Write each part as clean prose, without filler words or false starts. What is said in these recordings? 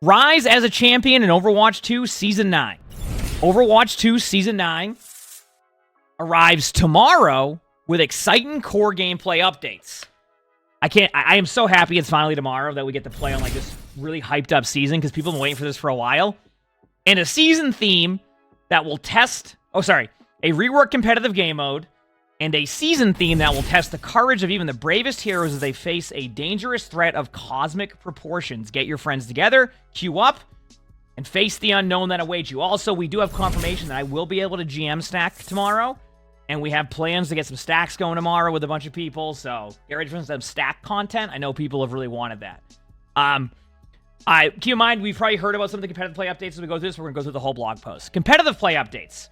Rise as a champion in Overwatch 2 Season 9. Overwatch 2 Season 9 arrives tomorrow with exciting core gameplay updates. I am so happy it's finally tomorrow that we get to play on like this really hyped up season because people have been waiting for this for a while. And a season theme that will test, a rework competitive game mode, and a season theme that will test the courage of even the bravest heroes as they face a dangerous threat of cosmic proportions. Get your friends together, queue up, and face the unknown that awaits you. Also, we do have confirmation that I will be able to GM stack tomorrow, and we have plans to get some stacks going tomorrow with a bunch of people, so get ready for some stack content. I know people have really wanted that. Keep in mind, we've probably heard about some of the competitive play updates as we go through this. We're going to go through the whole blog post. Competitive play updates.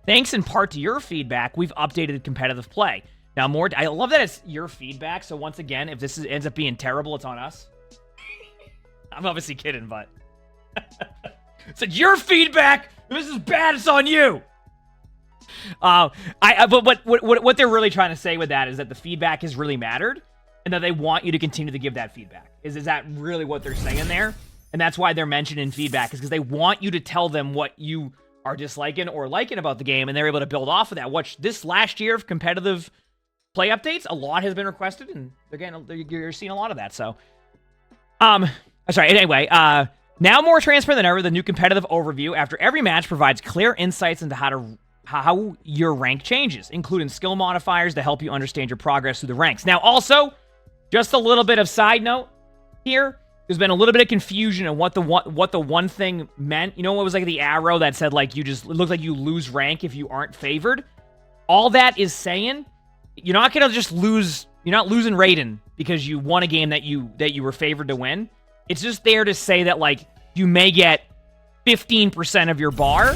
Thanks in part to your feedback, we've updated competitive play. Now, I love that it's your feedback, so once again, if this ends up being terrible, it's on us. I'm obviously kidding, but... It's your feedback! If this is bad, it's on you! But what they're really trying to say with that is that the feedback has really mattered, and that they want you to continue to give that feedback. Is that really what they're saying there? And that's why they're mentioning feedback, is because they want you to tell them what you are disliking or liking about the game, and they're able to build off of that. Watch this last year of competitive play updates, a lot has been requested, and you're seeing a lot of that. So, anyway, now more transparent than ever, the new competitive overview after every match provides clear insights into how your rank changes, including skill modifiers to help you understand your progress through the ranks. Now, also, just a little bit of side note here. There's been a little bit of confusion on what the one thing meant. You know what was like the arrow that said like it looked like you lose rank if you aren't favored? All that is saying you're not gonna just lose. You're not losing Raiden because you won a game that you were favored to win. It's just there to say that like you may get 15% of your bar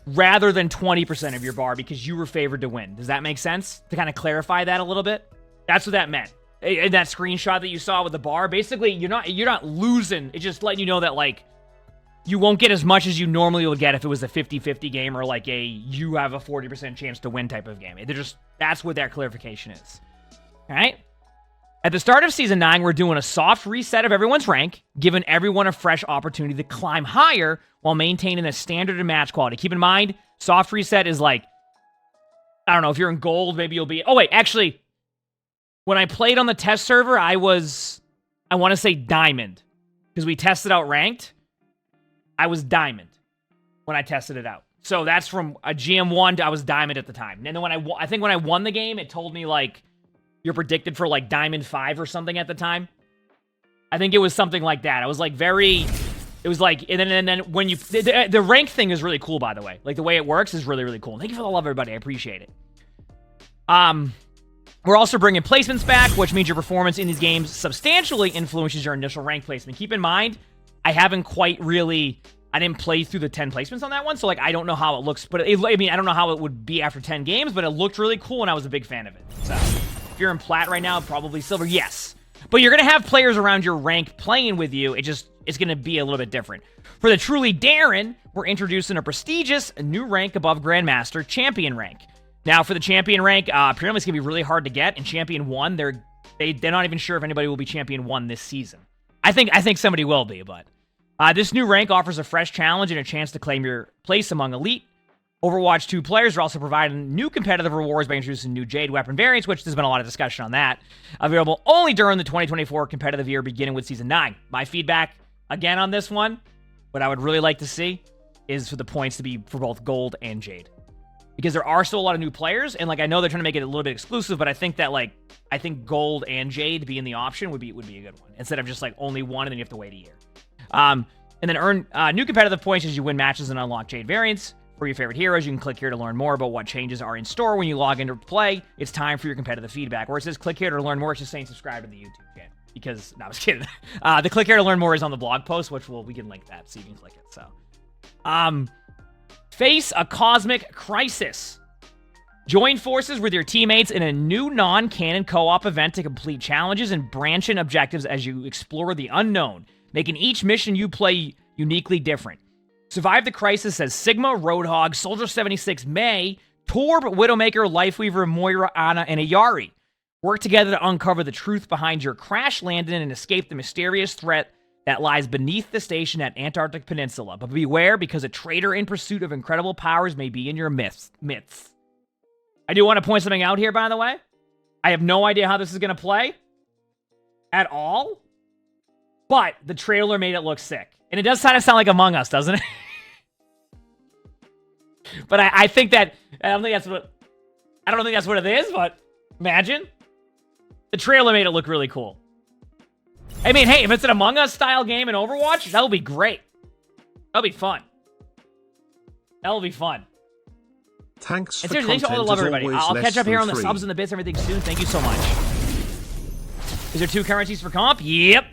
rather than 20% of your bar because you were favored to win. Does that make sense? To kind of clarify that a little bit? That's what that meant. In that screenshot that you saw with the bar, basically, you're not losing. It's just letting you know that, like, you won't get as much as you normally would get if it was a 50-50 game or, like, you have a 40% chance to win type of game. That's what that clarification is. All right? At the start of Season 9, we're doing a soft reset of everyone's rank, giving everyone a fresh opportunity to climb higher while maintaining a standard and match quality. Keep in mind, soft reset is like, I don't know, if you're in gold, maybe you'll be... Oh, wait, actually... When I played on the test server, I want to say diamond. Because we tested out ranked. I was diamond when I tested it out. So that's from a GM1 to I was diamond at the time. And then when I think when I won the game, it told me like, you're predicted for like diamond 5 or something at the time. I think it was something like that. I was like and then when you, the rank thing is really cool, by the way. Like the way it works is really, really cool. Thank you for the love, everybody. I appreciate it. We're also bringing placements back, which means your performance in these games substantially influences your initial rank placement. Keep in mind, I didn't play through the 10 placements on that one, so like I don't know how it looks, but I don't know how it would be after 10 games, but it looked really cool, and I was a big fan of it. So, if you're in plat right now, probably silver, yes. But you're going to have players around your rank playing with you, it's going to be a little bit different. For the truly daring, we're introducing a prestigious new rank above Grandmaster, Champion rank. Now, for the Champion rank, apparently it's going to be really hard to get. In Champion 1, they're not even sure if anybody will be Champion 1 this season. I think somebody will be, but... this new rank offers a fresh challenge and a chance to claim your place among elite. Overwatch 2 players are also providing new competitive rewards by introducing new Jade weapon variants, which there's been a lot of discussion on that. Available only during the 2024 competitive year, beginning with Season 9. My feedback, again, on this one, what I would really like to see is for the points to be for both Gold and Jade. Because there are still a lot of new players, and like I know they're trying to make it a little bit exclusive, but I think that Gold and Jade being the option would be a good one instead of just like only one and then you have to wait a year. And then earn new competitive points as you win matches and unlock Jade variants for your favorite heroes. You can click here to learn more about what changes are in store when you log into play. It's time for your competitive feedback. Where it says click here to learn more, it's just saying subscribe to the YouTube channel. Because no, I was kidding. The click here to learn more is on the blog post, which we can link that so you can click it. So, face a cosmic crisis. Join forces with your teammates in a new non-canon co-op event to complete challenges and branch in objectives as you explore the unknown, making each mission you play uniquely different. Survive the crisis as Sigma, Roadhog, Soldier 76, May, Torb, Widowmaker, Lifeweaver, Moira, Ana, and Ayari. Work together to uncover the truth behind your crash landing and escape the mysterious threat that lies beneath the station at Antarctic Peninsula. But beware, because a traitor in pursuit of incredible powers may be in your midst. I do want to point something out here, by the way. I have no idea how this is going to play at all, but the trailer made it look sick. And it does kind of sound like Among Us, doesn't it? But I think that, I don't think that's what it is, but imagine. The trailer made it look really cool. I mean, hey, if it's an Among Us style game in Overwatch, that'll be great. That'll be fun. That'll be fun. Thanks and for seriously, thanks for all the love, everybody. I'll catch up here on the 3. subs and the bits, everything soon. Thank you so much. Is there 2 currencies for comp? Yep.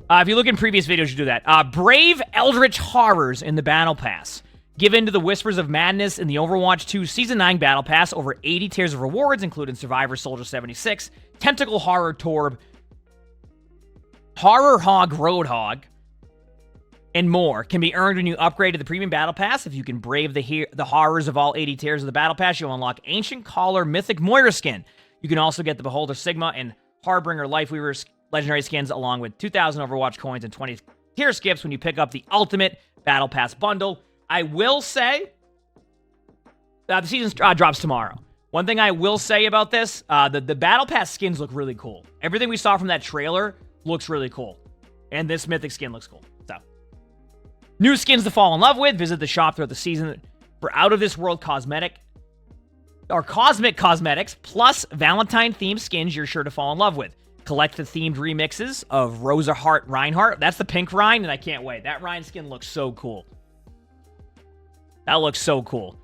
If you look in previous videos, you do that. Brave Eldritch Horrors in the Battle Pass. Give in to the Whispers of Madness in the Overwatch 2 Season 9 Battle Pass. Over 80 tiers of rewards, including Survivor Soldier 76, Tentacle Horror Torb, Horror Hog Roadhog, and more can be earned when you upgrade to the Premium Battle Pass. If you can brave the horrors of all 80 tiers of the Battle Pass, you'll unlock Ancient Caller Mythic Moira skin. You can also get the Beholder Sigma and Harbinger Lifeweaver legendary skins, along with 2,000 Overwatch coins and 20 tier skips when you pick up the Ultimate Battle Pass bundle. I will say, the season drops tomorrow. One thing I will say about this, the Battle Pass skins look really cool. Everything we saw from that trailer looks really cool. And this Mythic skin looks cool. So, new skins to fall in love with. Visit the shop throughout the season for out-of-this-world cosmetic or cosmic cosmetics, plus Valentine-themed skins you're sure to fall in love with. Collect the themed remixes of Rosa Hart Reinhardt. That's the pink Rein, and I can't wait. That Rein skin looks so cool. That looks so cool.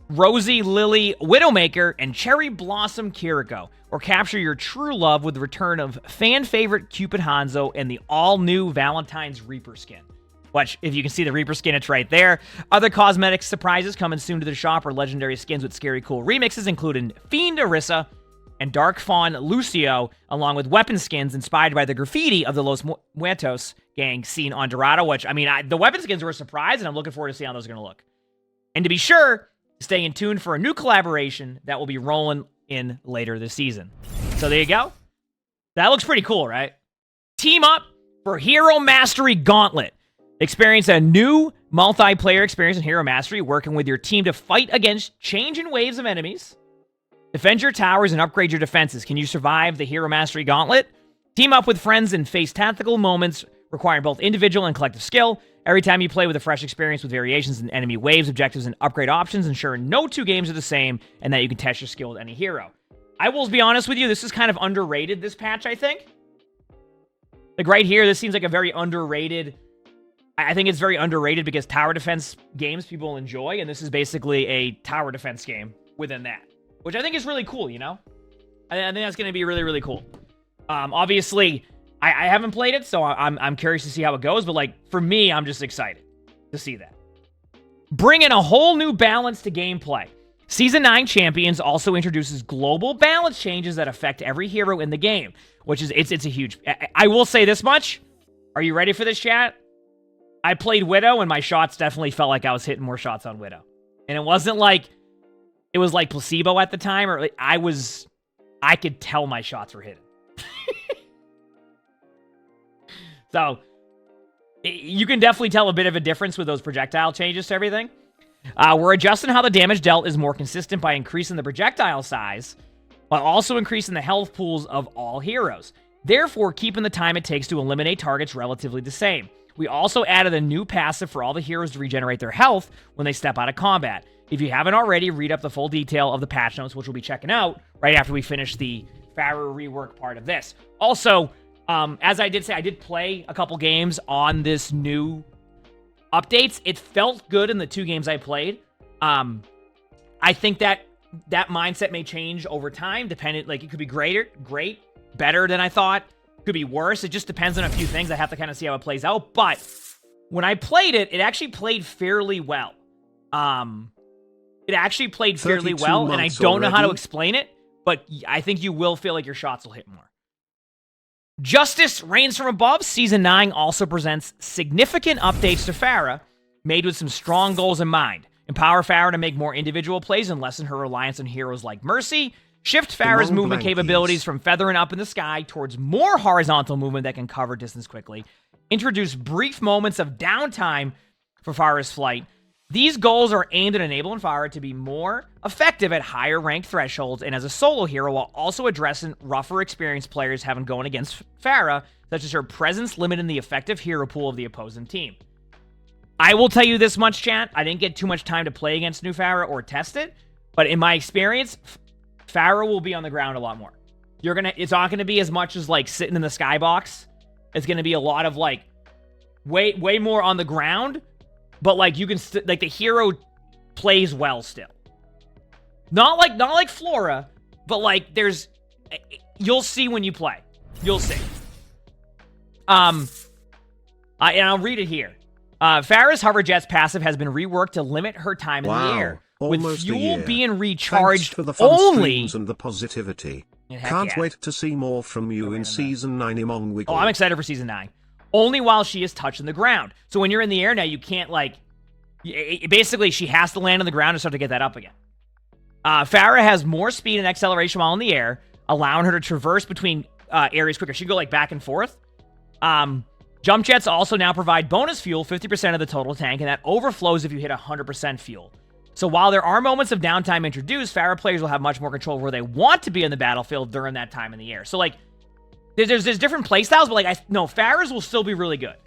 Rosie Lily Widowmaker and Cherry Blossom Kiriko. Or capture your true love with the return of fan-favorite Cupid Hanzo and the all-new Valentine's Reaper skin. Which, if you can see the Reaper skin, it's right there. Other cosmetic surprises coming soon to the shop are legendary skins with scary cool remixes, including Fiend Orisa and Dark Fawn Lucio, along with weapon skins inspired by the graffiti of the Los Muertos gang seen on Dorado, which, I mean, the weapon skins were a surprise, and I'm looking forward to seeing how those are going to look. And to be sure, stay in tune for a new collaboration that will be rolling in later this season. So there you go. That looks pretty cool, right? Team up for Hero Mastery Gauntlet. Experience a new multiplayer experience in Hero Mastery, working with your team to fight against changing waves of enemies. Defend your towers and upgrade your defenses. Can you survive the Hero Mastery Gauntlet? Team up with friends and face tactical moments requiring both individual and collective skill. Every time you play with a fresh experience with variations in enemy waves, objectives, and upgrade options, ensuring no 2 games are the same and that you can test your skill with any hero. I will be honest with you, this is kind of underrated, this patch, I think. Like right here, this seems like a very underrated... I think it's very underrated because tower defense games people enjoy, and this is basically a tower defense game within that. Which I think is really cool, you know? I think that's going to be really, really cool. Obviously... I haven't played it, so I'm curious to see how it goes, but, like, for me, I'm just excited to see that. Bringing a whole new balance to gameplay. Season 9 Champions also introduces global balance changes that affect every hero in the game, which is, it's a huge... I will say this much. Are you ready for this, chat? I played Widow, and my shots definitely felt like I was hitting more shots on Widow. And it wasn't like... It was like placebo at the time, or like I could tell my shots were hitting. So, you can definitely tell a bit of a difference with those projectile changes to everything. We're adjusting how the damage dealt is more consistent by increasing the projectile size, while also increasing the health pools of all heroes. Therefore, keeping the time it takes to eliminate targets relatively the same. We also added a new passive for all the heroes to regenerate their health when they step out of combat. If you haven't already, read up the full detail of the patch notes, which we'll be checking out right after we finish the Pharah rework part of this. Also... as I did say, I did play a couple games on this new updates. It felt good in the 2 games I played. I think that mindset may change over time, depending, like, it could be great, better than I thought. Could be worse. It just depends on a few things. I have to kind of see how it plays out. But when I played it, it actually played fairly well. It actually played fairly well, and I don't know how to explain it, but I think you will feel like your shots will hit more. Justice Reigns from Above Season 9 also presents significant updates to Pharah, made with some strong goals in mind. Empower Pharah to make more individual plays and lessen her reliance on heroes like Mercy. Shift Pharah's movement capabilities from feathering up in the sky towards more horizontal movement that can cover distance quickly. introduce brief moments of downtime for Pharah's flight. These goals are aimed at enabling Pharah to be more effective at higher rank thresholds and as a solo hero, while also addressing rougher experienced players having going against Pharah, such as her presence limiting the effective hero pool of the opposing team. I will tell you this much, chat. I didn't get too much time to play against new Pharah or test it, but in my experience, Pharah will be on the ground a lot more. It's not gonna be as much as like sitting in the skybox. It's gonna be a lot of like way more on the ground, but like you can like the hero plays well still. Not like Flora, but like you'll see when you play. You'll see. And I'll read it here. Pharah's hover jet's passive has been reworked to limit her time in the air, with fuel being recharged for the fun only. And the positivity. Can't wait to see more from you in Season 9 emongg wiggle. Oh, I'm excited for Season 9. Only while she is touching the ground. So when you're in the air now, you can't like... Basically, she has to land on the ground and start to get that up again. Pharah has more speed and acceleration while in the air, allowing her to traverse between areas quicker. She can go like back and forth. Jump jets also now provide bonus fuel, 50% of the total tank, and that overflows if you hit 100% fuel. So while there are moments of downtime introduced, Pharah players will have much more control of where they want to be in the battlefield during that time in the air. So like, there's different playstyles, but like, Pharah's will still be really good.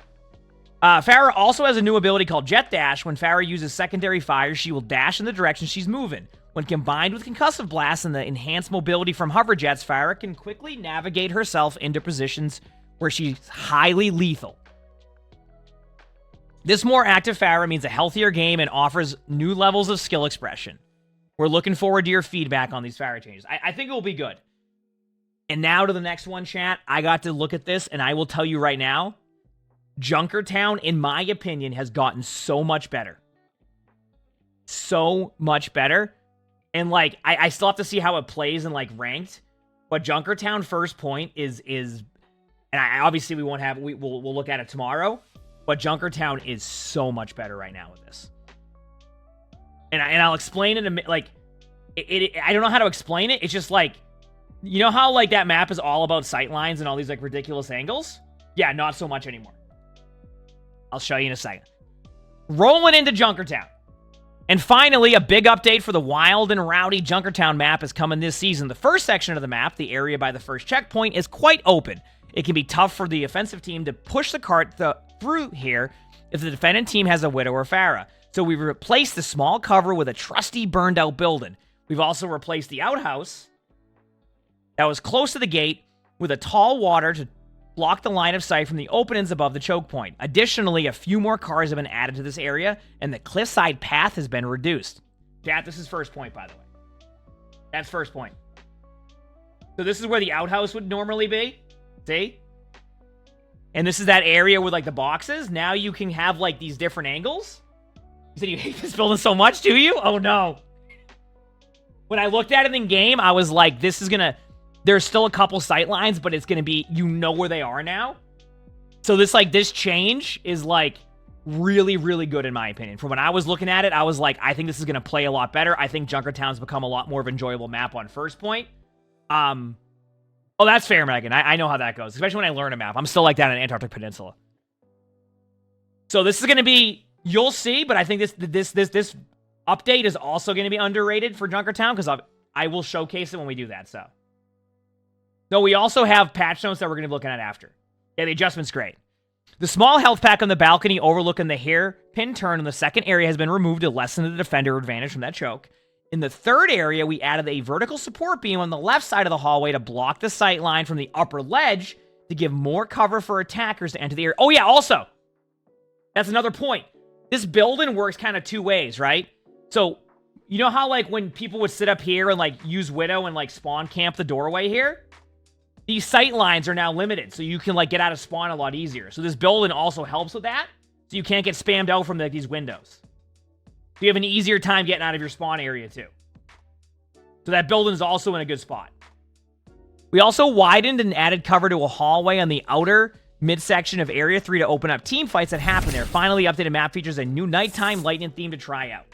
Pharah also has a new ability called Jet Dash. When Pharah uses secondary fire, she will dash in the direction she's moving. When combined with Concussive Blast and the enhanced mobility from hover jets, Pharah can quickly navigate herself into positions where she's highly lethal. This more active Pharah means a healthier game and offers new levels of skill expression. We're looking forward to your feedback on these Pharah changes. I think it will be good. And now to the next one, chat. I got to look at this, and I will tell you right now, Junkertown, in my opinion, has gotten so much better. So much better. And, like, I still have to see how it plays in, like, ranked. But Junkertown first point is and obviously we won't have, we'll look at it tomorrow. But Junkertown is so much better right now with this. And I'll explain it, like, I don't know how to explain it. It's just, like, you know how, like, that map is all about sight lines and all these, like, ridiculous angles? Yeah, not so much anymore. I'll show you in a second. Rolling into Junkertown. And finally, a big update for the wild and rowdy Junkertown map is coming this season. The first section of the map, the area by the first checkpoint, is quite open. It can be tough for the offensive team to push the cart through here if the defending team has a Widow or Pharah. So we've replaced the small cover with a trusty burned-out building. We've also replaced the outhouse that was close to the gate with a tall water to block the line of sight from the openings above the choke point. Additionally, a few more cars have been added to this area, and the cliffside path has been reduced. Chat, this is first point, by the way. That's first point. So this is where the outhouse would normally be. See? And this is that area with, like, the boxes. Now you can have, like, these different angles. You said you hate this building so much, do you? Oh, no. When I looked at it in game, I was like, this is gonna... There's still a couple sight lines, but it's gonna be... You know where they are now. So this, like, this change is, like, really, really good in my opinion. From when I was looking at it, I was like, I think this is gonna play a lot better. I think Junkertown's become a lot more of an enjoyable map on first point. Oh, that's fair, Megan. I know how that goes, especially when I learn a map. I'm still like that on Antarctic Peninsula. So this is going to be, you'll see, but I think this update is also going to be underrated for Junkertown because I will showcase it when we do that. So, no, we also have patch notes that we're going to be looking at after. Yeah, the adjustment's great. The small health pack on the balcony overlooking the hairpin turn in the second area has been removed to lessen the defender advantage from that choke. In the third area, we added a vertical support beam on the left side of the hallway to block the sight line from the upper ledge to give more cover for attackers to enter the area. Oh, yeah, also, that's another point. This building works kind of two ways, right? So, you know how, like, when people would sit up here and, like, use Widow and, like, spawn camp the doorway here? These sight lines are now limited, so you can, like, get out of spawn a lot easier. So this building also helps with that, so you can't get spammed out from, like, these windows. So you have an easier time getting out of your spawn area, too. So that building is also in a good spot. We also widened and added cover to a hallway on the outer midsection of Area 3 to open up team fights that happen there. Finally, updated map features a new nighttime lightning theme to try out.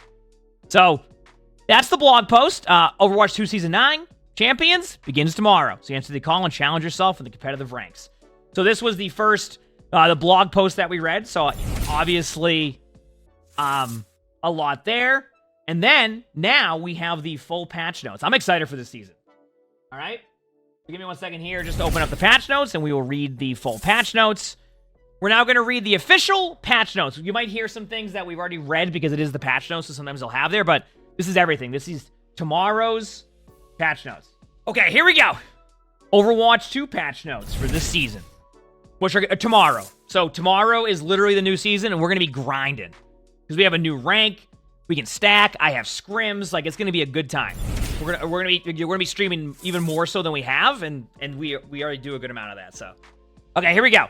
So, that's the blog post. Overwatch 2 Season 9 Champions begins tomorrow. So you answer the call and challenge yourself in the competitive ranks. So this was the first the blog post that we read. So obviously, a lot there. And then now we have the full patch notes. I'm excited for this season. All right. Give me 1 second here. Just open up the patch notes and we will read the full patch notes. We're now going to read the official patch notes. You might hear some things that we've already read because it is the patch notes, so sometimes they'll have there, but this is everything. This is tomorrow's patch notes. Okay, here we go. Overwatch 2 patch notes for this season, which are tomorrow. So tomorrow is literally the new season, and we're going to be grinding because we have a new rank. We can stack. I have scrims. Like, it's going to be a good time. We're gonna be streaming even more so than we have, and we already do a good amount of that. So, okay, here we go.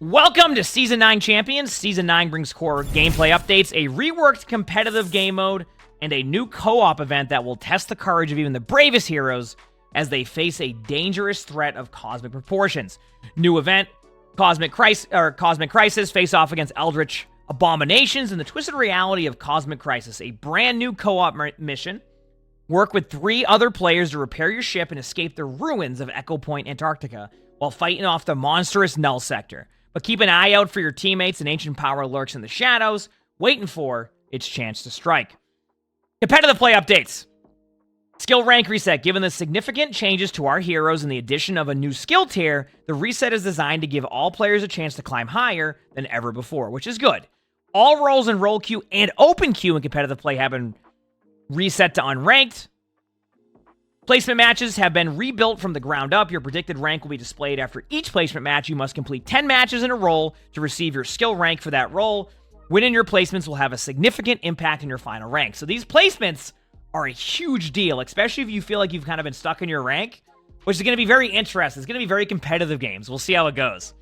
Welcome to Season 9 Champions. Season 9 brings core gameplay updates, a reworked competitive game mode, and a new co-op event that will test the courage of even the bravest heroes as they face a dangerous threat of cosmic proportions. New event, Cosmic Crisis, face off against Eldritch Abominations in the twisted reality of Cosmic Crisis, a brand new co-op mission. Work with 3 other players to repair your ship and escape the ruins of Echo Point, Antarctica, while fighting off the monstrous Null Sector. But keep an eye out for your teammates. An ancient power lurks in the shadows, waiting for its chance to strike. Competitive play updates. Skill rank reset. Given the significant changes to our heroes and the addition of a new skill tier, the reset is designed to give all players a chance to climb higher than ever before, which is good. All roles in role queue and open queue in competitive play have been reset to unranked. Placement matches have been rebuilt from the ground up. Your predicted rank will be displayed after each placement match. You must complete 10 matches in a role to receive your skill rank for that role. Winning your placements will have a significant impact on your final rank. So these placements are a huge deal, especially if you feel like you've kind of been stuck in your rank, which is going to be very interesting. It's going to be very competitive games. We'll see how it goes.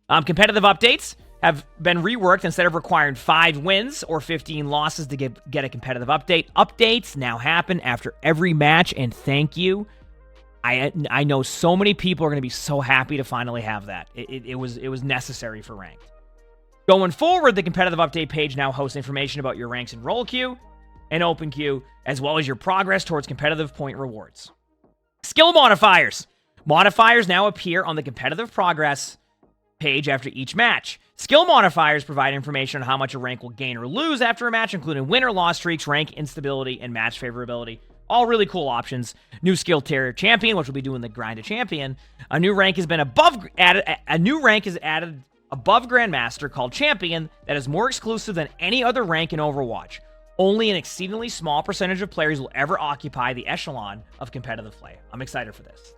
Competitive updates have been reworked. Instead of requiring 5 wins or 15 losses to get a competitive update. Updates now happen after every match, and thank you. I know so many people are going to be so happy to finally have that. It was necessary for ranked. Going forward, the competitive update page now hosts information about your ranks in role queue and open queue, as well as your progress towards competitive point rewards. Skill modifiers. Modifiers now appear on the competitive progress page after each match. Skill modifiers provide information on how much a rank will gain or lose after a match, including win or loss streaks, rank instability, and match favorability. All really cool options. New skill tier champion, which will be doing the grind to champion. A new rank has been added above Grandmaster called Champion that is more exclusive than any other rank in Overwatch. Only an exceedingly small percentage of players will ever occupy the echelon of competitive play. I'm excited for this.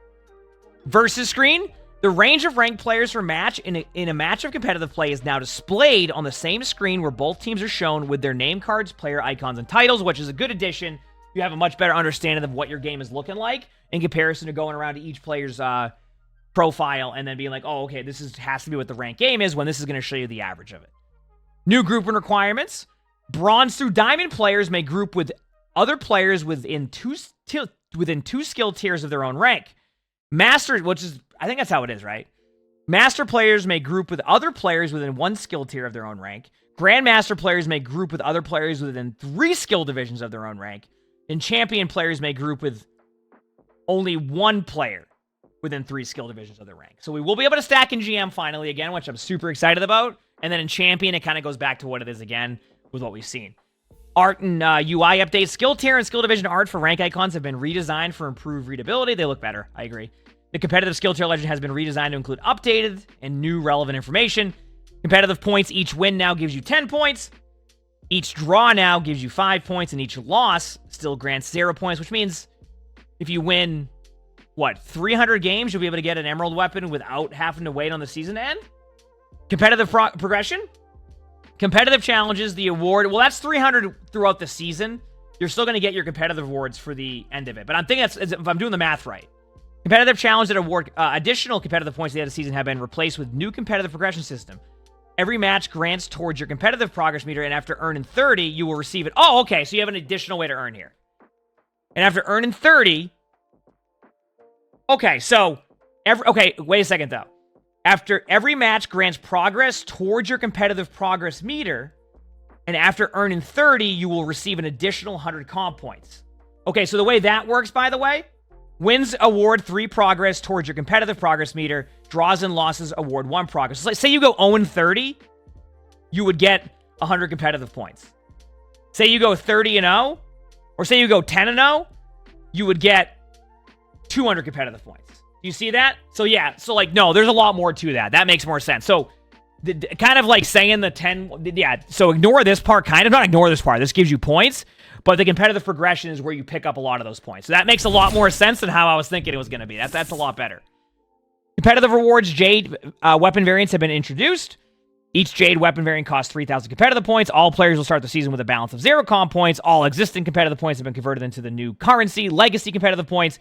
Versus screen. The range of ranked players per match in a match of competitive play is now displayed on the same screen where both teams are shown with their name cards, player icons, and titles, which is a good addition. You have a much better understanding of what your game is looking like in comparison to going around to each player's profile and then being like, oh, okay, has to be what the rank game is, when this is going to show you the average of it. New grouping requirements. Bronze through Diamond players may group with other players within two skill tiers of their own rank. Master, which is, I think that's how it is, right? Master players may group with other players within 1 skill tier of their own rank. Grandmaster players may group with other players within 3 skill divisions of their own rank. And Champion players may group with only 1 player within 3 skill divisions of their rank. So we will be able to stack in GM finally again, which I'm super excited about. And then in Champion, it kind of goes back to what it is again with what we've seen. Art and UI updates. Skill tier and skill division art for rank icons have been redesigned for improved readability. They look better. I agree. The competitive skill tier legend has been redesigned to include updated and new relevant information. Competitive points. Each win now gives you 10 points. Each draw now gives you 5 points, and each loss still grants 0 points, which means if you win, 300 games, you'll be able to get an emerald weapon without having to wait on the season to end. Competitive progression. Competitive challenges, the award, well, that's 300 throughout the season. You're still going to get your competitive awards for the end of it. But I'm thinking that's, if I'm doing the math right. Competitive challenges that award additional competitive points at the end of the season have been replaced with new competitive progression system. Every match grants towards your competitive progress meter, and after earning 30, you will receive it. Oh, okay, so you have an additional way to earn here. And after earning 30... Okay, so... Okay, wait a second, though. After every match grants progress towards your competitive progress meter, and after earning 30, you will receive an additional 100 comp points. Okay, so the way that works, by the way, wins award 3 progress towards your competitive progress meter. draws and losses award 1 progress. So say you go 0-30, you would get 100 competitive points. Say you go 30-0, or say you go 10-0, you would get 200 competitive points. Do you see that? So yeah, so like, no, there's a lot more to that. That makes more sense. So kind of like saying the 10, yeah, so ignore this part, kind of, not ignore this part. This gives you points, but the competitive progression is where you pick up a lot of those points. So that makes a lot more sense than how I was thinking it was going to be. That's a lot better. Competitive rewards, Jade weapon variants have been introduced. Each Jade weapon variant costs 3,000 competitive points. All players will start the season with a balance of 0 comp points. All existing competitive points have been converted into the new currency, legacy competitive points.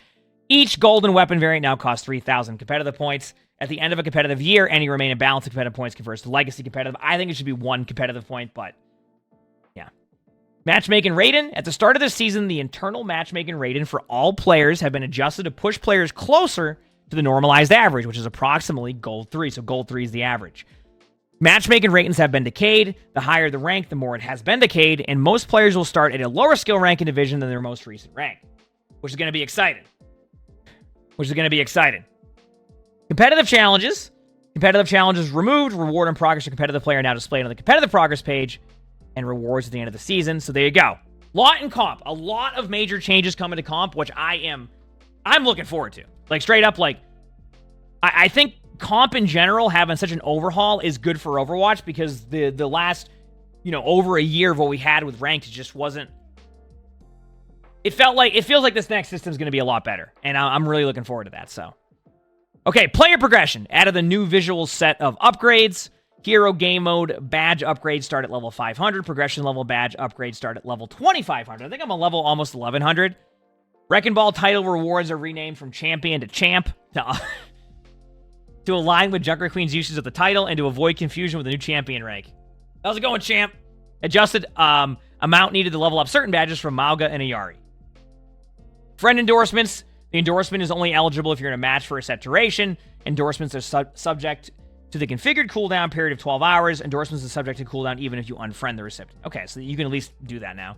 Each golden weapon variant now costs 3,000 competitive points. At the end of a competitive year, any remaining balance of competitive points converts to legacy competitive. I think it should be 1 competitive point, but yeah. Matchmaking rating. At the start of the season, the internal matchmaking rating for all players have been adjusted to push players closer to the normalized average, which is approximately gold 3. So gold 3 is the average. Matchmaking ratings have been decayed. The higher the rank, the more it has been decayed, and most players will start at a lower skill rank in division than their most recent rank, which is going to be exciting. Competitive challenges. Competitive challenges removed. Reward and progress for competitive player now displayed on the competitive progress page, and rewards at the end of the season. So there you go. Lot in comp. A lot of major changes coming to comp, which I'm looking forward to. Like straight up, like I think comp in general having such an overhaul is good for Overwatch, because the last, over a year of what we had with ranked just wasn't. It feels like this next system is going to be a lot better, and I'm really looking forward to that. So, okay, player progression. Added the new visual set of upgrades. Hero game mode badge upgrades start at level 500. Progression level badge upgrades start at level 2500. I think I'm on level almost 1100. Wrecking Ball title rewards are renamed from champion to champ to align with Junker Queen's uses of the title and to avoid confusion with the new champion rank. How's it going, champ? Adjusted amount needed to level up certain badges from Mauga and Ayari. Friend endorsements. The endorsement is only eligible if you're in a match for a set duration. Endorsements are subject to the configured cooldown period of 12 hours. Endorsements are subject to cooldown even if you unfriend the recipient. Okay, so you can at least do that now.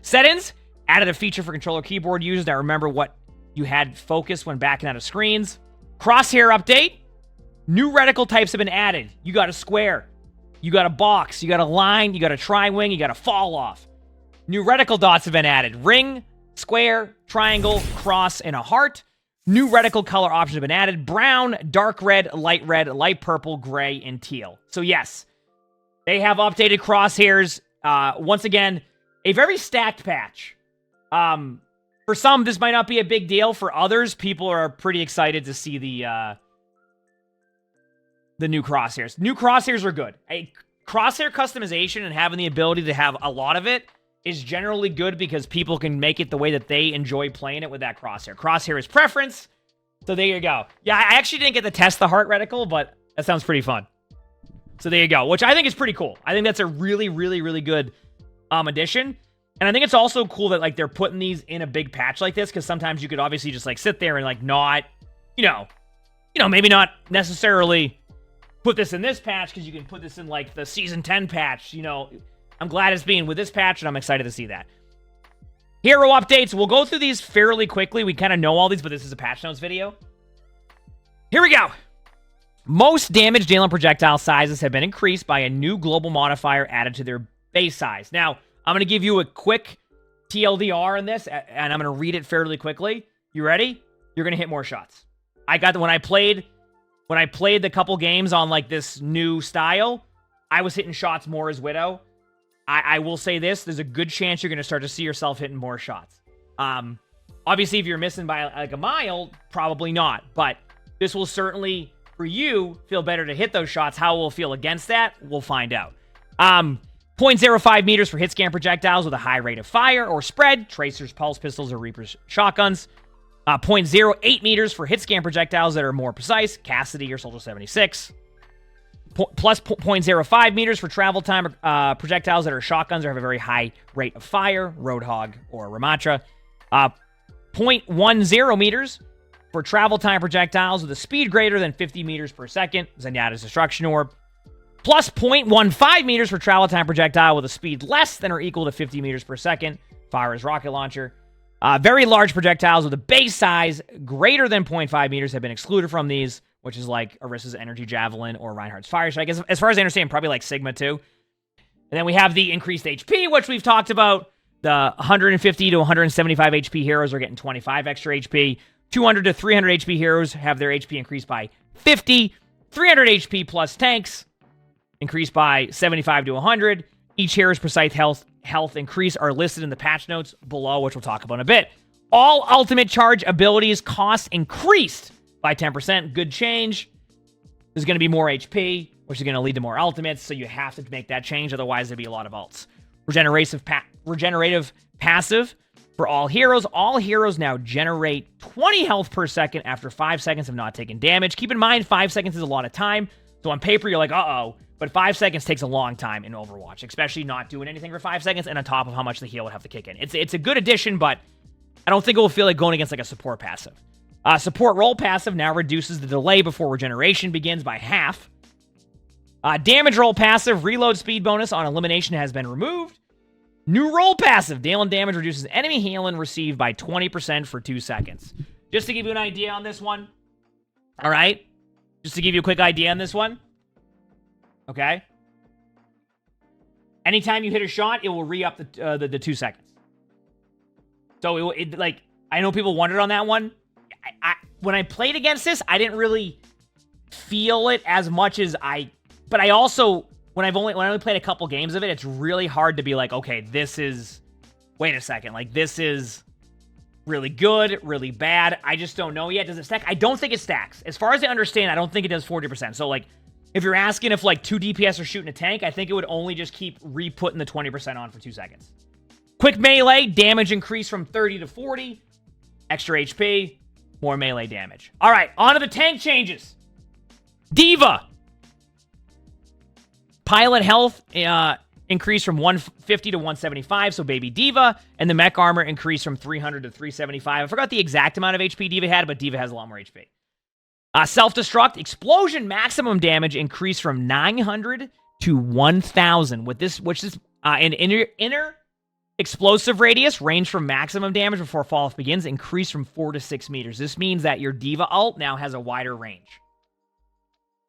Settings. Added a feature for controller keyboard users that remember what you had focus when backing out of screens. Crosshair update. New reticle types have been added. You got a square. You got a box. You got a line. You got a tri-wing. You got a fall off. New reticle dots have been added. Ring, square, triangle, cross, and a heart. New reticle color options have been added. Brown, dark red, light purple, gray, and teal. So yes, they have updated crosshairs. Once again, a very stacked patch. For some, this might not be a big deal. For others, people are pretty excited to see the new crosshairs. New crosshairs are good. A crosshair customization and having the ability to have a lot of it is generally good because people can make it the way that they enjoy playing it with that crosshair. Crosshair is preference. So there you go. Yeah, I actually didn't get to test the heart reticle, but that sounds pretty fun. So there you go, which I think is pretty cool. I think that's a really, really, really good addition. And I think it's also cool that like they're putting these in a big patch like this, because sometimes you could obviously just like sit there and like not, maybe not necessarily put this in this patch because you can put this in like the season 10 patch. I'm glad it's being with this patch, and I'm excited to see that. Hero updates. We'll go through these fairly quickly. We kind of know all these, but this is a patch notes video. Here we go. Most damage dealing projectile sizes have been increased by a new global modifier added to their base size. Now, I'm going to give you a quick TLDR on this, and I'm going to read it fairly quickly. You ready? You're going to hit more shots. I got when I played the couple games on like this new style, I was hitting shots more as Widow. I will say this, there's a good chance you're going to start to see yourself hitting more shots. Obviously, if you're missing by like a mile, probably not. But this will certainly, for you, feel better to hit those shots. How it will feel against that, we'll find out. 0.05 meters for hit scan projectiles with a high rate of fire or spread, tracers, pulse pistols, or reapers shotguns. 0.08 meters for hit scan projectiles that are more precise, Cassidy or Soldier 76. Plus 0.05 meters for travel time projectiles that are shotguns or have a very high rate of fire, Roadhog or Ramatra. 0.10 meters for travel time projectiles with a speed greater than 50 meters per second, Zenyatta's Destruction Orb. Plus 0.15 meters for travel time projectile with a speed less than or equal to 50 meters per second, Pharah's Rocket Launcher. Very large projectiles with a base size greater than 0.5 meters have been excluded from these, which is like Orissa's Energy Javelin or Reinhardt's Fire Strike. As far as I understand, probably like Sigma too. And then we have the increased HP, which we've talked about. The 150 to 175 HP heroes are getting 25 extra HP. 200 to 300 HP heroes have their HP increased by 50. 300 HP plus tanks increased by 75 to 100. Each hero's precise health increase are listed in the patch notes below, which we'll talk about in a bit. All ultimate charge abilities cost increased by 10%. Good change. There's going to be more HP, which is going to lead to more ultimates, so you have to make that change, otherwise there'd be a lot of ults. Regenerative passive for all heroes. All heroes now generate 20 health per second after 5 seconds of not taking damage. Keep in mind, 5 seconds is a lot of time, so on paper you're like, uh-oh, but 5 seconds takes a long time in Overwatch, especially not doing anything for 5 seconds and on top of how much the heal would have to kick in. It's a good addition, but I don't think it will feel like going against like a support passive. Support role passive now reduces the delay before regeneration begins by half. Damage roll passive, reload speed bonus on elimination has been removed. New roll passive, Dalen damage reduces enemy healing received by 20% for 2 seconds. Just to give you an idea on this one. All right? Just to give you a quick idea on this one. Okay? Anytime you hit a shot, it will re-up the 2 seconds. So, like, I know people wondered on that one. When I played against this, I didn't really feel it as much as but I also, when I only played a couple games of it, it's really hard to be like, okay, this is, wait a second, like, this is really good, really bad. I just don't know yet. Does it stack? I don't think it stacks. As far as I understand, I don't think it does 40%. So, like, if you're asking if, like, 2 DPS are shooting a tank, I think it would only just keep re-putting the 20% on for 2 seconds. Quick melee, damage increase from 30 to 40. Extra HP, more melee damage. All right, on to the tank changes. D.Va. Pilot health increased from 150 to 175, so baby D.Va. And the mech armor increased from 300 to 375. I forgot the exact amount of HP D.Va had, but D.Va has a lot more HP. Self-destruct, explosion maximum damage increased from 900 to 1,000. With this, which is an inner explosive radius, range from maximum damage before fall-off begins, increased from 4 to 6 meters. This means that your D.Va ult now has a wider range.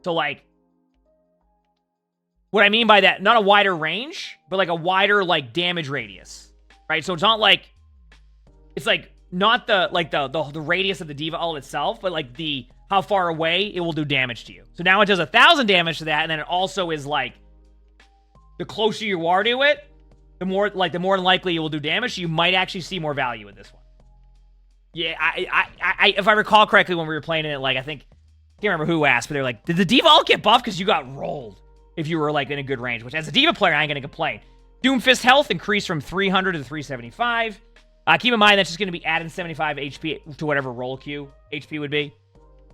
So, like, what I mean by that, not a wider range, but like a wider, like, damage radius, right? So it's not like, it's like not the radius of the D.Va ult itself, but like how far away it will do damage to you. So now it does 1,000 damage to that, and then it also is like, the closer you are to it, the more likely it will do damage. So you might actually see more value in this one. Yeah, I if I recall correctly when we were playing it, like, I can't remember who asked, but they're like, did the D.Va ult get buffed because you got rolled? If you were, like, in a good range, which as a D.Va player, I ain't going to complain. Doomfist health increased from 300 to 375. Keep in mind, that's just going to be adding 75 HP to whatever roll queue HP would be.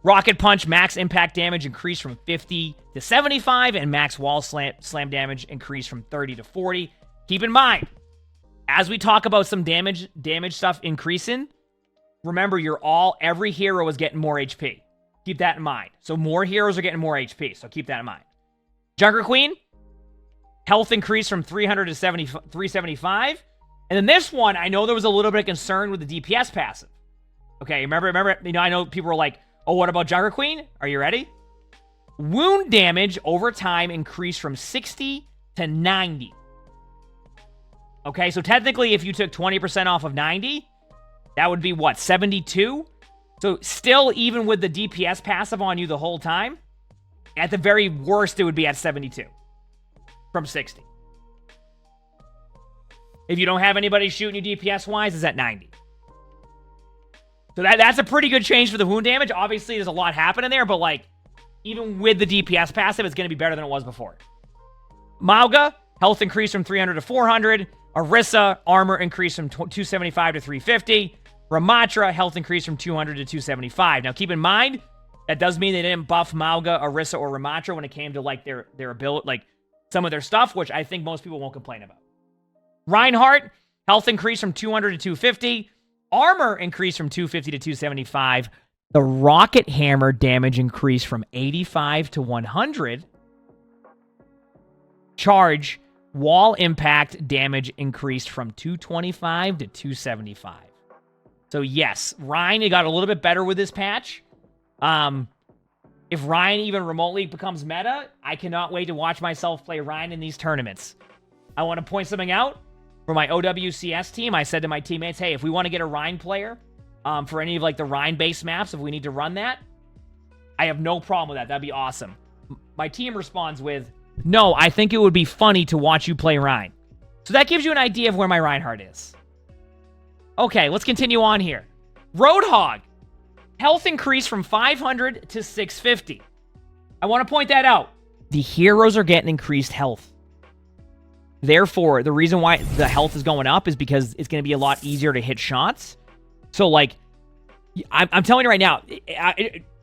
Rocket Punch max impact damage increased from 50 to 75, and max wall slam damage increased from 30 to 40. Keep in mind, as we talk about some damage stuff increasing, remember, every hero is getting more HP. Keep that in mind. So more heroes are getting more HP, so keep that in mind. Junker Queen, health increased from 300 to 375. And then this one, I know there was a little bit of concern with the DPS passive. Okay, remember, I know people were like, oh, what about Junker Queen? Are you ready? Wound damage over time increased from 60 to 90. Okay, so technically, if you took 20% off of 90, that would be what, 72? So still, even with the DPS passive on you the whole time, at the very worst, it would be at 72 from 60. If you don't have anybody shooting you DPS-wise, it's at 90. So that's a pretty good change for the wound damage. Obviously, there's a lot happening there, but, like, even with the DPS passive, it's going to be better than it was before. Mauga, health increased from 300 to 400. Orisa, armor increased from 275 to 350. Ramatra, health increased from 200 to 275. Now, keep in mind, that does mean they didn't buff Mauga, Orisa, or Ramatra when it came to, like, their ability, like, some of their stuff, which I think most people won't complain about. Reinhardt, health increased from 200 to 250. Armor increased from 250 to 275. The Rocket Hammer damage increased from 85 to 100. Charge, wall impact damage increased from 225 to 275. So yes, Ryan got a little bit better with this patch. if Ryan even remotely becomes meta, I cannot wait to watch myself play Ryan in these tournaments. I want to point something out. For my OWCS team, I said to my teammates, hey, if we want to get a Ryan player for any of like the Ryan-based maps, if we need to run that, I have no problem with that. That'd be awesome. My team responds with, no, I think it would be funny to watch you play Ryan. So that gives you an idea of where my Reinhardt is. Okay, let's continue on here. Roadhog. Health increase from 500 to 650. I want to point that out. The heroes are getting increased health. Therefore, the reason why the health is going up is because it's going to be a lot easier to hit shots. So, like, I'm telling you right now,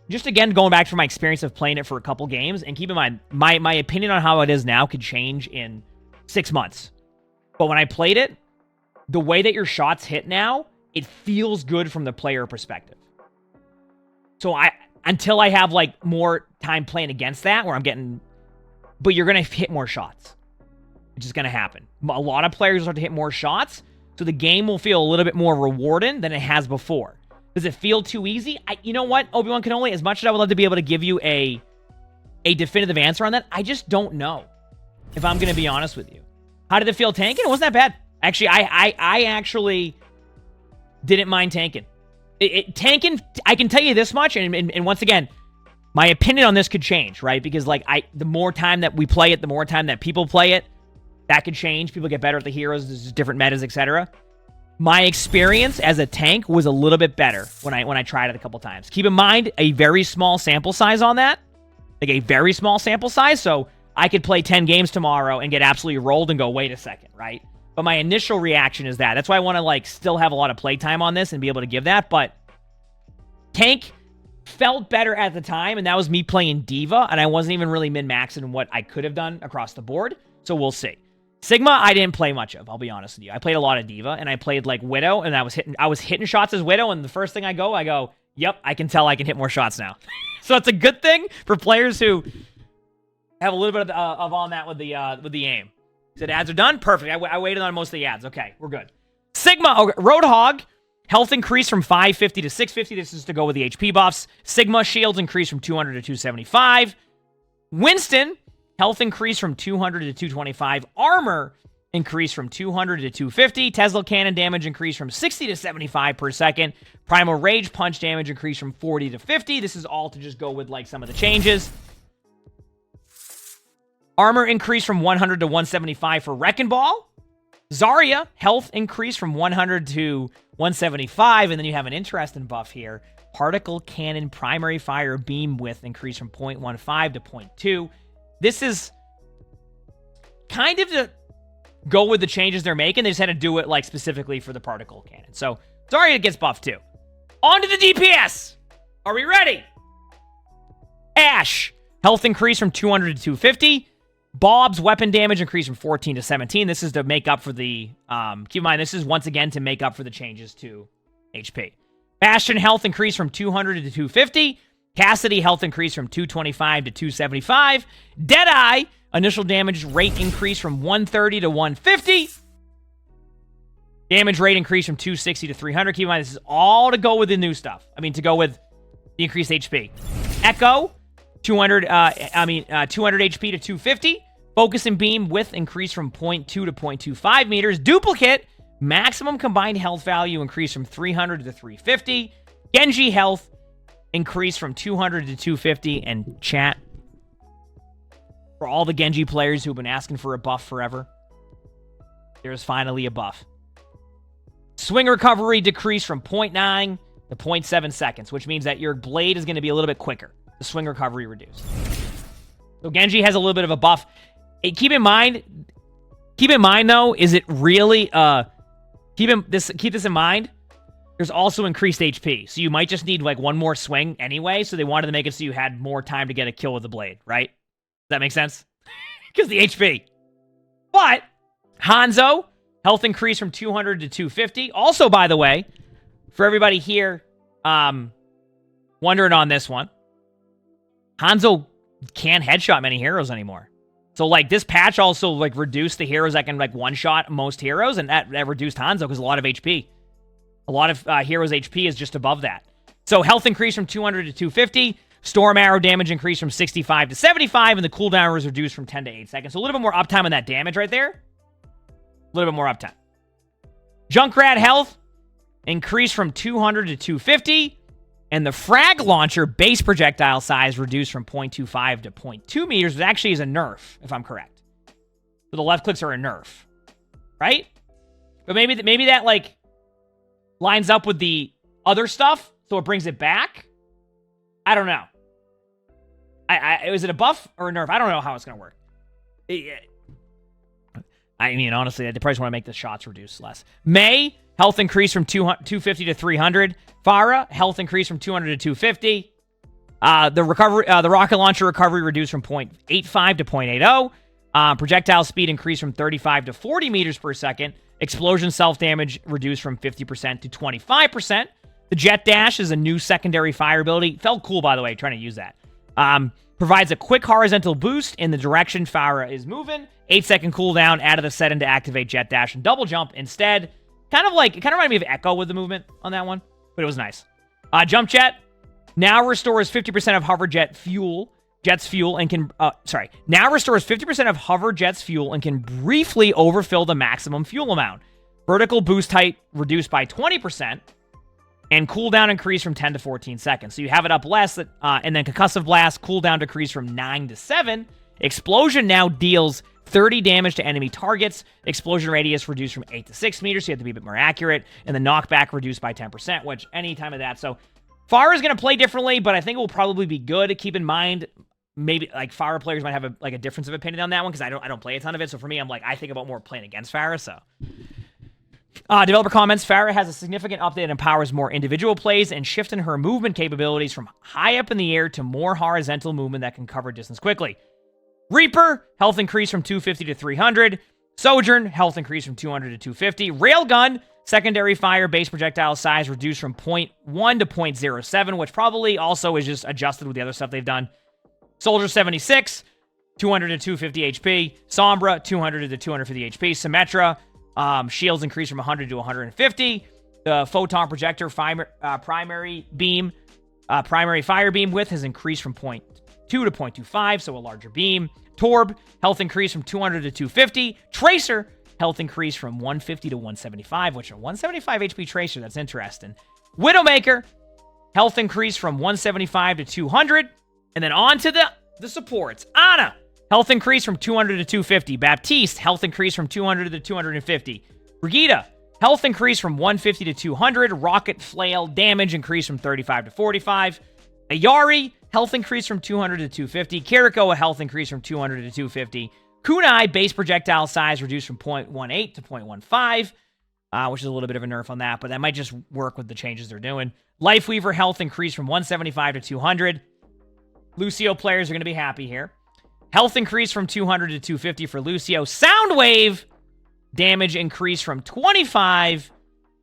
just again, going back from my experience of playing it for a couple games, and keep in mind, my opinion on how it is now could change in 6 months. But when I played it, the way that your shots hit now, it feels good from the player perspective. So, until I have, like, more time playing against that, where I'm getting... But you're going to hit more shots. Which is going to happen. A lot of players will start to hit more shots, so the game will feel a little bit more rewarding than it has before. Does it feel too easy? You know what, Obi-Wan Kenobi, as much as I would love to be able to give you a definitive answer on that, I just don't know, if I'm going to be honest with you. How did it feel tanking? It wasn't that bad. Actually, I actually didn't mind tanking. Tanking, I can tell you this much, and once again, my opinion on this could change, right? Because like the more time that we play it, the more time that people play it, that could change. People get better at the heroes. There's different metas, etc. My experience as a tank was a little bit better when I tried it a couple times. Keep in mind, a very small sample size on that. Like a very small sample size. So I could play 10 games tomorrow and get absolutely rolled and go, wait a second, right? But my initial reaction is that. That's why I want to like still have a lot of playtime on this and be able to give that. But tank felt better at the time, and that was me playing Diva, and I wasn't even really min-maxing what I could have done across the board. So we'll see. Sigma, I didn't play much of, I'll be honest with you. I played a lot of Diva, and I played, like, Widow, and I was hitting shots as Widow, and the first thing I go, yep, I can tell I can hit more shots now. So it's a good thing for players who have a little bit of on that with the aim. Said ads are done? Perfect. I waited on most of the ads. Okay, we're good. Sigma, okay, Roadhog, health increase from 550 to 650. This is to go with the HP buffs. Sigma, shields increase from 200 to 275. Winston, health increase from 200 to 225. Armor increase from 200 to 250. Tesla cannon damage increase from 60 to 75 per second. Primal rage punch damage increase from 40 to 50. This is all to just go with like some of the changes. Armor increase from 100 to 175 for Wrecking Ball. Zarya, health increase from 100 to 175. And then you have an interesting buff here. Particle cannon primary fire beam width increase from 0.15 to 0.2. This is kind of to go with the changes they're making. They just had to do it like specifically for the particle cannon. So Zarya gets buffed too. On to the DPS. Are we ready? Ash, health increase from 200 to 250. Bob's weapon damage increase from 14 to 17. This is to make up for the, keep in mind, this is once again to make up for the changes to HP. Bastion health increase from 200 to 250. Cassidy health increase from 225 to 275. Deadeye initial damage rate increase from 130 to 150. Damage rate increase from 260 to 300. Keep in mind, this is all to go with the new stuff. I mean, to go with the increased HP. Echo, 200 HP to 250. Focus and beam width increase from 0.2 to 0.25 meters. Duplicate, maximum combined health value increase from 300 to 350. Genji health increase from 200 to 250. And chat, for all the Genji players who've been asking for a buff forever, there's finally a buff. Swing recovery decreased from 0.9 to 0.7 seconds, which means that your blade is going to be a little bit quicker. The swing recovery reduced. So Genji has a little bit of a buff. Keep in mind though, is it really keep this in mind. There's also increased HP, so you might just need like one more swing anyway. So they wanted to make it so you had more time to get a kill with the blade, right? Does that make sense? Because the HP. But Hanzo, health increase from 200 to 250. Also, by the way, for everybody here wondering on this one, Hanzo can't headshot many heroes anymore. So, like, this patch also, like, reduced the heroes that can, like, one-shot most heroes, and that reduced Hanzo because a lot of HP. A lot of heroes' HP is just above that. So, health increase from 200 to 250. Storm arrow damage increased from 65 to 75, and the cooldown was reduced from 10 to 8 seconds. So a little bit more uptime on that damage right there. A little bit more uptime. Junkrat health increased from 200 to 250, and the frag launcher base projectile size reduced from 0.25 to 0.2 meters, which actually is a nerf, if I'm correct. So the left clicks are a nerf, right? But maybe that, like, lines up with the other stuff, so it brings it back. I don't know. Is it a buff or a nerf? I don't know how it's going to work. I mean, honestly, they probably just want to make the shots reduce less. May, health increase from 250 to 300. Pharah, health increase from 200 to 250. The rocket launcher recovery reduced from 0.85 to 0.80. Projectile speed increased from 35 to 40 meters per second. Explosion self-damage reduced from 50% to 25%. The Jet Dash is a new secondary fire ability. Felt cool, by the way, trying to use that. Provides a quick horizontal boost in the direction Pharah is moving. 8-second cooldown. Added a setting to activate Jet Dash and double jump instead. It kind of reminded me of Echo with the movement on that one, but it was nice. Jump Jet now restores 50% of hover jet's fuel and can now restores 50% of hover jet's fuel and can briefly overfill the maximum fuel amount. Vertical boost height reduced by 20%. And cooldown increased from 10 to 14 seconds. So you have it up less, and then Concussive Blast, cooldown decreased from 9 to 7. Explosion now deals 30 damage to enemy targets. Explosion radius reduced from 8 to 6 meters, so you have to be a bit more accurate. And the knockback reduced by 10%, which any time of that. So Pharah is going to play differently, but I think it will probably be good. Keep in mind, maybe like Pharah players might have a difference of opinion on that one, because I don't play a ton of it. So for me, I'm like, I think about more playing against Pharah, so... Developer comments, Pharah has a significant update and empowers more individual plays and shifting her movement capabilities from high up in the air to more horizontal movement that can cover distance quickly. Reaper, health increase from 250 to 300. Sojourn, health increase from 200 to 250. Railgun, secondary fire base projectile size reduced from 0.1 to 0.07, which probably also is just adjusted with the other stuff they've done. Soldier 76, 200 to 250 HP. Sombra, 200 to 250 HP. Symmetra, shields increase from 100 to 150. The photon projector primary fire beam width has increased from 0.2 to 0.25, so a larger beam. Torb, health increase from 200 to 250. Tracer, health increase from 150 to 175, which are 175 HP Tracer, that's interesting. Widowmaker, health increase from 175 to 200. And then on to the supports. Ana, health increase from 200 to 250. Baptiste, health increase from 200 to 250. Brigitte, health increase from 150 to 200. Rocket Flail, damage increase from 35 to 45. Ayari, health increase from 200 to 250. Kiriko, a health increase from 200 to 250. Kunai, base projectile size reduced from 0.18 to 0.15, which is a little bit of a nerf on that, but that might just work with the changes they're doing. Lifeweaver, health increase from 175 to 200. Lucio players are going to be happy here. Health increase from 200 to 250 for Lucio. Soundwave, damage increase from 25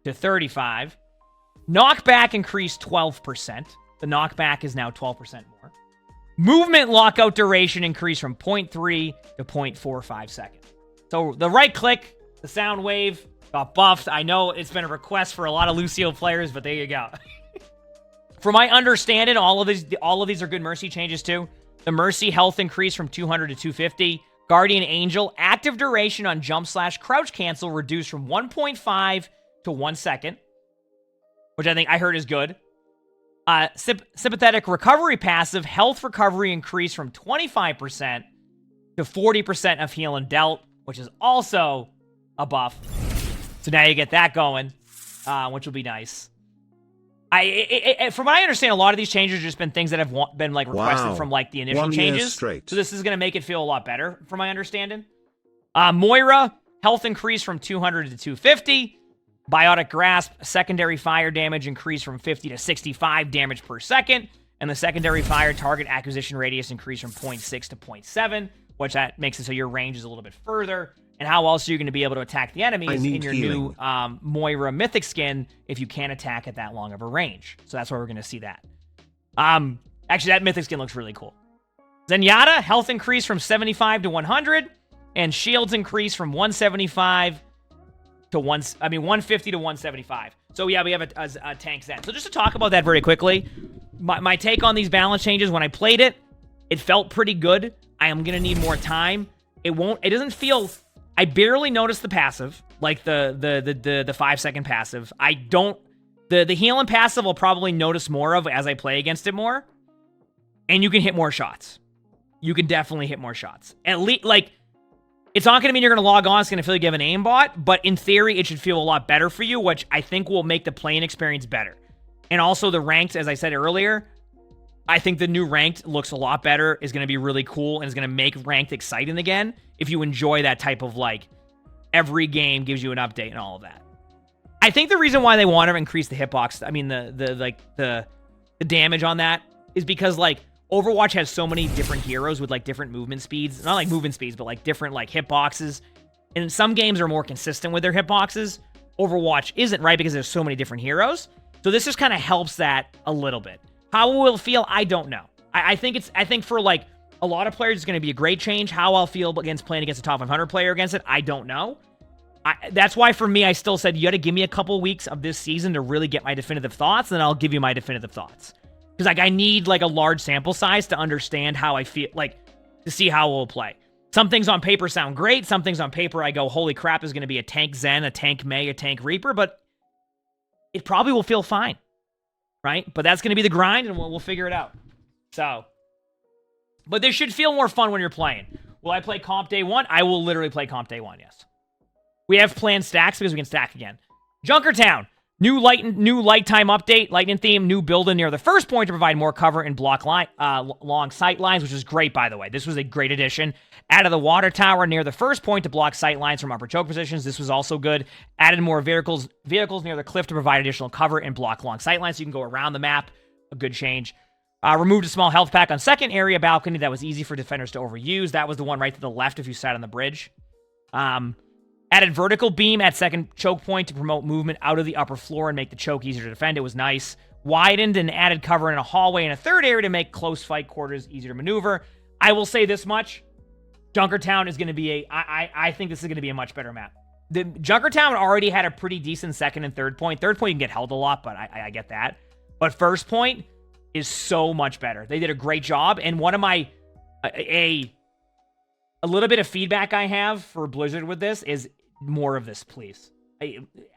to 35. Knockback increased 12%. The knockback is now 12% more. Movement lockout duration increased from 0.3 to 0.45 seconds. So the right click, the Soundwave, got buffed. I know it's been a request for a lot of Lucio players, but there you go. From my understanding, all of these are good Mercy changes too. The Mercy health increase from 200 to 250. Guardian Angel, active duration on jump/crouch cancel reduced from 1.5 to 1 second, which I heard is good. Sympathetic recovery passive, health recovery increased from 25% to 40% of heal and dealt, which is also a buff. So now you get that going, which will be nice. From what I understand, a lot of these changes have just been things that have been like requested from like the initial changes. So this is going to make it feel a lot better, from my understanding. Moira, health increase from 200 to 250. Biotic Grasp, secondary fire damage increased from 50 to 65 damage per second. And the secondary fire target acquisition radius increased from 0.6 to 0.7, which that makes it so your range is a little bit further. And how else are you going to be able to attack the enemies in your new Moira Mythic skin if you can't attack at that long of a range? So that's where we're going to see that. Actually, that Mythic skin looks really cool. Zenyatta, health increase from 75 to 100. And shields increase from 175 to 150 to 175. So yeah, we have a tank Zen. So just to talk about that very quickly, my take on these balance changes, when I played it, it felt pretty good. I am going to need more time. It doesn't feel, I barely noticed the passive, like the 5-second passive. The healing passive I'll probably notice more of as I play against it more. And you can hit more shots. You can definitely hit more shots. At least, like, it's not going to mean you're going to log on. It's going to feel like you have an aimbot, but in theory, it should feel a lot better for you, which I think will make the playing experience better. And also the ranked, as I said earlier, I think the new ranked looks a lot better, is going to be really cool, and is going to make ranked exciting again if you enjoy that type of, like, every game gives you an update and all of that. I think the reason why they want to increase the hitbox, I mean, the damage on that, is because, like, Overwatch has so many different heroes with, like, different movement speeds. Not, like, movement speeds, but, like, different, like, hitboxes. And some games are more consistent with their hitboxes. Overwatch isn't, right? Because there's so many different heroes. So this just kind of helps that a little bit. How it will feel, I don't know. I think for, like, a lot of players, it's going to be a great change. How I'll feel against playing against a top 500 player against it, I don't know. That's why, for me, I still said, you got to give me a couple weeks of this season to really get my definitive thoughts, and then I'll give you my definitive thoughts. Because, like, I need, like, a large sample size to understand how I feel, like, to see how it will play. Some things on paper sound great. Some things on paper I go, holy crap, is going to be a tank Zen, a tank Mei, a tank Reaper, but it probably will feel fine, right? But that's going to be the grind, and we'll figure it out. So, but this should feel more fun when you're playing. Will I play comp day one? I will literally play comp day one, yes. We have planned stacks because we can stack again. Junkertown. New light time update, lightning theme, new building near the first point to provide more cover and block long sight lines, which is great, by the way. This was a great addition. Added the water tower near the first point to block sight lines from upper choke positions. This was also good. Added more vehicles near the cliff to provide additional cover and block long sight lines so you can go around the map. A good change. Removed a small health pack on second area balcony that was easy for defenders to overuse. That was the one right to the left if you sat on the bridge. Added vertical beam at second choke point to promote movement out of the upper floor and make the choke easier to defend. It was nice. Widened and added cover in a hallway in a third area to make close fight quarters easier to maneuver. I will say this much. Junkertown is going to be I think this is going to be a much better map. The Junkertown already had a pretty decent second and third point. Third point you can get held a lot, but I get that. But first point is so much better. They did a great job. And one of my... A little bit of feedback I have for Blizzard with this is more of this, please.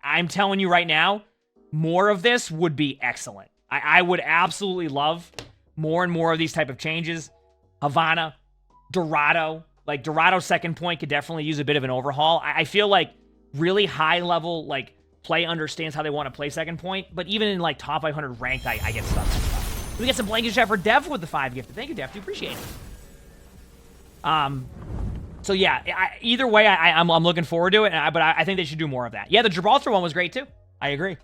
I'm telling you right now, more of this would be excellent. I would absolutely love more and more of these type of changes. Havana, Dorado. Like, Dorado second point could definitely use a bit of an overhaul. I feel like really high level, like, play understands how they want to play second point. But even in, like, top 500 ranked, I get stuck. We get some blanket shot for Dev with the 5 gifted. Thank you, Dev. Do appreciate it. So yeah, either way, I'm looking forward to it, but I think they should do more of that. Yeah, the Gibraltar one was great too. I agree.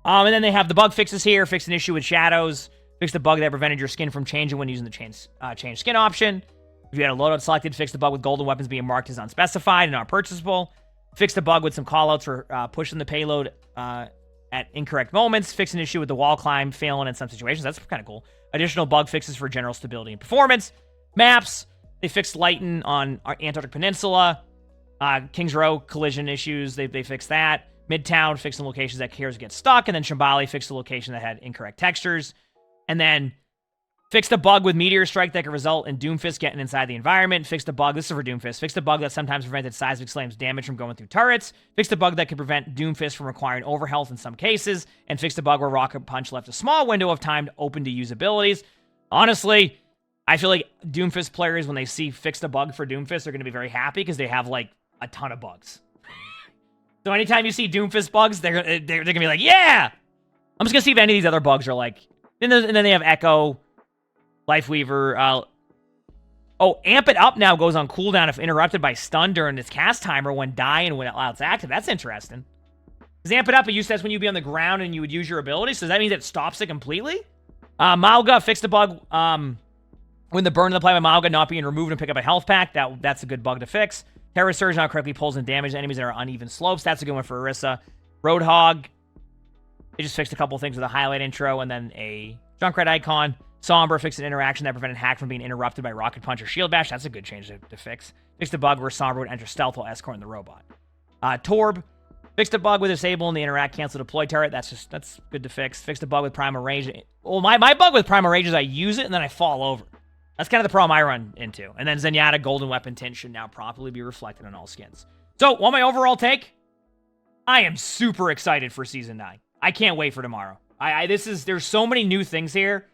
And then they have the bug fixes here. Fix an issue with shadows. Fix the bug that prevented your skin from changing when using the change skin option. If you had a loadout selected, fix the bug with golden weapons being marked as unspecified and not purchasable. Fix the bug with some callouts for pushing the payload at incorrect moments. Fix an issue with the wall climb failing in some situations. That's kind of cool. Additional bug fixes for general stability and performance. Maps. They fixed lighting on Antarctic Peninsula. Kings Row collision issues. They fixed that. Midtown fixed the locations that heroes get stuck. And then Shambali fixed the location that had incorrect textures. And then fixed a bug with Meteor Strike that could result in Doomfist getting inside the environment. Fixed a bug. This is for Doomfist. Fixed a bug that sometimes prevented Seismic Slam's damage from going through turrets. Fixed a bug that could prevent Doomfist from requiring overhealth in some cases. And fixed a bug where Rocket Punch left a small window of time to open to use abilities. Honestly, I feel like Doomfist players, when they see fixed a bug for Doomfist, are going to be very happy because they have, like, a ton of bugs. So anytime you see Doomfist bugs, they're going to be like, yeah! I'm just going to see if any of these other bugs are, like... And then they have Echo, Lifeweaver. Amp It Up now goes on cooldown if interrupted by stun during its cast timer when die and when it's active. That's interesting. Because Amp It Up, it used to when you'd be on the ground and you would use your ability, so does that mean that it stops it completely? Mauga fixed a bug... when the burn of the play by Mauga not being removed and pick up a health pack, that's a good bug to fix. Terror Surge now correctly pulls and damages enemies that are uneven slopes. That's a good one for Orisa. Roadhog, they just fixed a couple things with a highlight intro and then a Junkrat icon. Sombra fixed an interaction that prevented Hack from being interrupted by Rocket Punch or Shield Bash. That's a good change to fix. Fixed a bug where Sombra would enter stealth while escorting the robot. Torb Fixed a bug with disable and the interact cancel deploy turret. That's good to fix. Fixed a bug with primal rage. Well, my bug with primal rage is I use it and then I fall over. That's kind of the problem I run into. And then Zenyatta golden weapon tint should now properly be reflected on all skins. So, what my overall take? I am super excited for Season 9. I can't wait for tomorrow. There's so many new things here.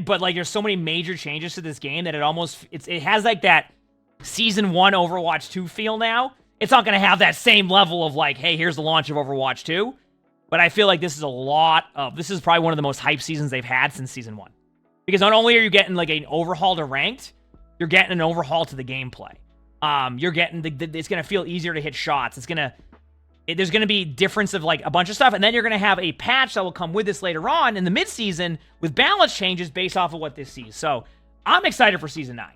But, like, there's so many major changes to this game that it has, like, that Season 1 Overwatch 2 feel now. It's not going to have that same level of, like, hey, here's the launch of Overwatch 2. But I feel like this is probably one of the most hype seasons they've had since Season 1. Because not only are you getting, like, an overhaul to ranked, you're getting an overhaul to the gameplay. You're getting, it's going to feel easier to hit shots. There's going to be difference of, like, a bunch of stuff. And then you're going to have a patch that will come with this later on in the mid-season with balance changes based off of what this sees. So, I'm excited for Season 9.